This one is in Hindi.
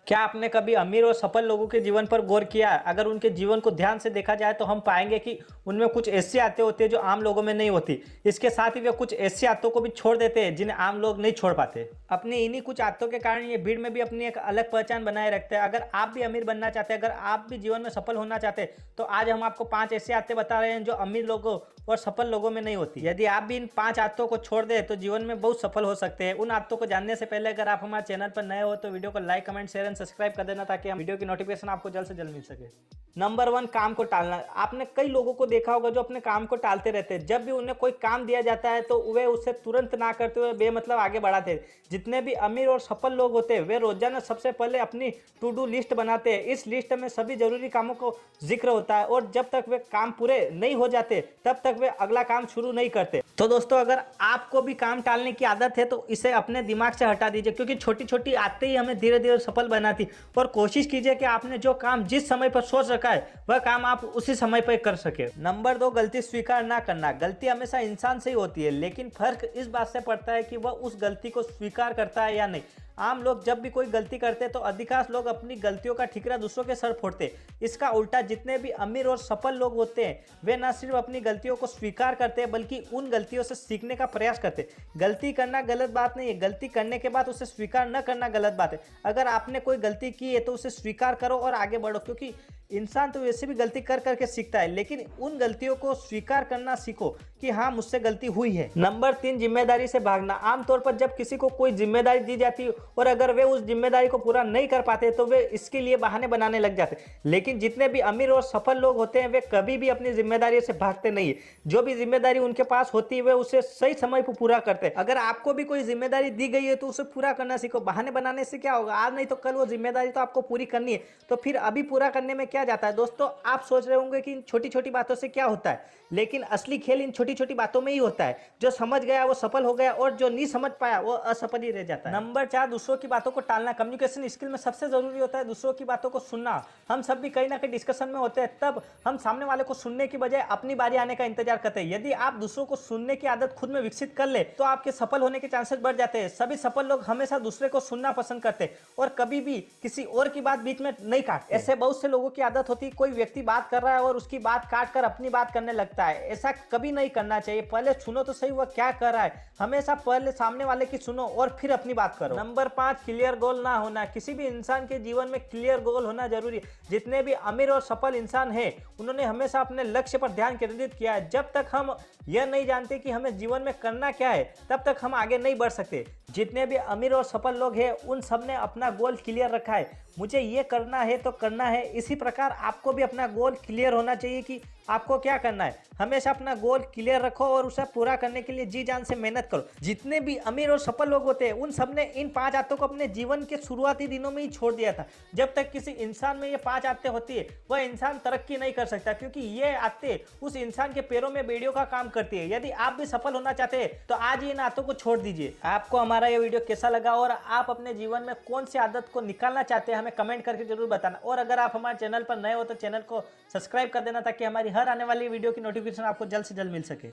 क्या आपने कभी अमीर और सफल लोगों के जीवन पर गौर किया? अगर उनके जीवन को ध्यान से देखा जाए तो हम पाएंगे कि उनमें कुछ ऐसी आदतें होती है जो आम लोगों में नहीं होती। इसके साथ ही वे कुछ ऐसी आदतों को भी छोड़ देते हैं जिन्हें आम लोग नहीं छोड़ पाते। अपनी इन्हीं कुछ आदतों के कारण ये भीड़ में भी अपनी एक अलग पहचान बनाए रखते हैं। अगर आप भी अमीर बनना चाहते हैं, अगर आप भी जीवन में सफल होना चाहते हैं, तो आज हम आपको 5 ऐसी आदतें बता रहे हैं जो अमीर लोगों और सफल लोगों में नहीं होती। यदि आप भी इन 5 आदतों को छोड़ दें तो जीवन में बहुत सफल हो सकते हैं। उन आदतों को जानने से पहले अगर आप हमारे चैनल पर नए हो तो वीडियो को like, comment, share and subscribe कर देना ताकि हम वीडियो की नोटिफिकेशन आपको जल्द से जल्द मिल सके। नंबर 1, काम को टालना। आपने कई लोगों को देखा होगा जो अपने काम को टालते रहते हैं। जब भी उन्हें कोई काम दिया जाता है तो वे उसे तुरंत ना करते हुए बेमतलब आगे बढ़ाते हैं। जितने भी अमीर और सफल लोग होते हैं वे रोजाना सबसे पहले अपनी टू डू लिस्ट बनाते हैं। इस लिस्ट में सभी जरूरी कामों को जिक्र होता है और जब तक वे काम पूरे नहीं हो जाते तब तक वे अगला काम शुरू नहीं करते। तो दोस्तों, अगर आपको भी काम टालने की आदत है तो इसे अपने दिमाग से हटा दीजिए, क्योंकि छोटी छोटी आदतें ही हमें धीरे धीरे सफल बनाती। और कोशिश कीजिए कि आपने जो काम जिस समय पर सोच रखा है वह काम आप उसी समय पर कर सके। नंबर 2, गलती स्वीकार ना करना। गलती हमेशा इंसान से ही होती है, लेकिन फर्क इस बात से पड़ता है कि वह उस गलती को स्वीकार करता है या नहीं। आम लोग जब भी कोई गलती करते हैं तो अधिकांश लोग अपनी गलतियों का ठिकरा दूसरों के सर फोड़ते हैं। इसका उल्टा जितने भी अमीर और सफल लोग होते हैं वे न सिर्फ अपनी गलतियों को स्वीकार करते हैं बल्कि उन गलतियों से सीखने का प्रयास करते हैं। गलती करना गलत बात नहीं है, गलती करने के बाद उसे स्वीकार न करना गलत बात है। अगर आपने कोई गलती की है तो उसे स्वीकार करो और आगे बढ़ो, क्योंकि इंसान तो वैसे भी गलती कर करके सीखता है, लेकिन उन गलतियों को स्वीकार करना सीखो कि हाँ, मुझसे गलती हुई है। नंबर 3, जिम्मेदारी से भागना। आमतौर पर जब किसी को कोई जिम्मेदारी दी जाती है और अगर वे उस जिम्मेदारी को पूरा नहीं कर पाते तो वे इसके लिए बहाने बनाने लग जाते। लेकिन जितने भी अमीर और सफल लोग होते हैं वे कभी भी अपनी जिम्मेदारी से भागते नहीं है। जो भी जिम्मेदारी उनके पास होती है वे उसे सही समय पर पूरा करते हैं। अगर आपको भी कोई जिम्मेदारी दी गई है तो उसे पूरा करना सीखो। बहाने बनाने से क्या होगा? आज नहीं तो कल वो जिम्मेदारी तो आपको पूरी करनी है, तो फिर अभी पूरा करने में क्या जाता है। दोस्तों, आप सोच रहे होंगे कि इन छोटी छोटी बातों से क्या होता है, लेकिन असली खेल इन छोटी छोटी बातों में ही होता है। जो समझ गया वो सफल हो गया और जो नहीं समझ पाया वो असफल ही रह जाता है। नंबर 4, दूसरों की बातों को टालना। कम्युनिकेशन स्किल में सबसे जरूरी होता है दूसरों की बातों को सुनना। हम सब भी कहीं ना कहीं डिस्कशन में होते हैं, तब हम सामने वाले को सुनने की बजाय अपनी बारी आने का इंतजार करते हैं। यदि आप दूसरों को सुनने की आदत खुद में विकसित कर ले तो आपके सफल होने के चांसेस बढ़ जाते हैं। सभी सफल लोग हमेशा दूसरे को सुनना पसंद करते हैं और कभी भी किसी और की बात बीच में नहीं काटते। ऐसे बहुत से लोगों की आदत होती है, कोई व्यक्ति बात कर रहा है और उसकी बात काट कर अपनी बात करने लगता है। ऐसा कभी नहीं करना चाहिए। पहले सुनो तो सही वह क्या कर रहा है। हमेशा पहले सामने वाले की सुनो और फिर अपनी बात करो। नंबर 5, क्लियर गोल ना होना। किसी भी इंसान के जीवन में क्लियर गोल होना जरूरी है। जितने भी अमीर और सफल इंसान हैं उन्होंने हमेशा अपने लक्ष्य पर ध्यान केंद्रित किया है। जब तक हम यह नहीं जानते कि हमें जीवन में करना क्या है तब तक हम आगे नहीं बढ़ सकते। जितने भी अमीर और सफल लोग हैं उन सब ने अपना गोल क्लियर रखा है। मुझे ये करना है तो करना है। इसी प्रकार आपको भी अपना गोल क्लियर होना चाहिए कि आपको क्या करना है। हमेशा अपना गोल क्लियर रखो और उसे पूरा करने के लिए जी जान से मेहनत करो। जितने भी अमीर और सफल लोग होते हैं उन सब ने इन 5 आदतों को अपने जीवन के शुरुआती दिनों में ही छोड़ दिया था। जब तक किसी इंसान में ये 5 आदतें होती है वह इंसान तरक्की नहीं कर सकता, क्योंकि ये आदतें उस इंसान के पैरों में बेड़ियों का काम करती है। यदि आप भी सफल होना चाहते हैं तो आज ही इन आदतों को छोड़ दीजिए। आपको हमारा ये वीडियो कैसा लगा और आप अपने जीवन में कौन सी आदत को निकालना चाहते हैं हमें कमेंट करके जरूर बताना। और अगर आप हमारे चैनल पर नए हो तो चैनल को सब्सक्राइब कर देना ताकि हमारी हर आने वाली वीडियो की नोटिफिकेशन आपको जल्द से जल्द मिल सके।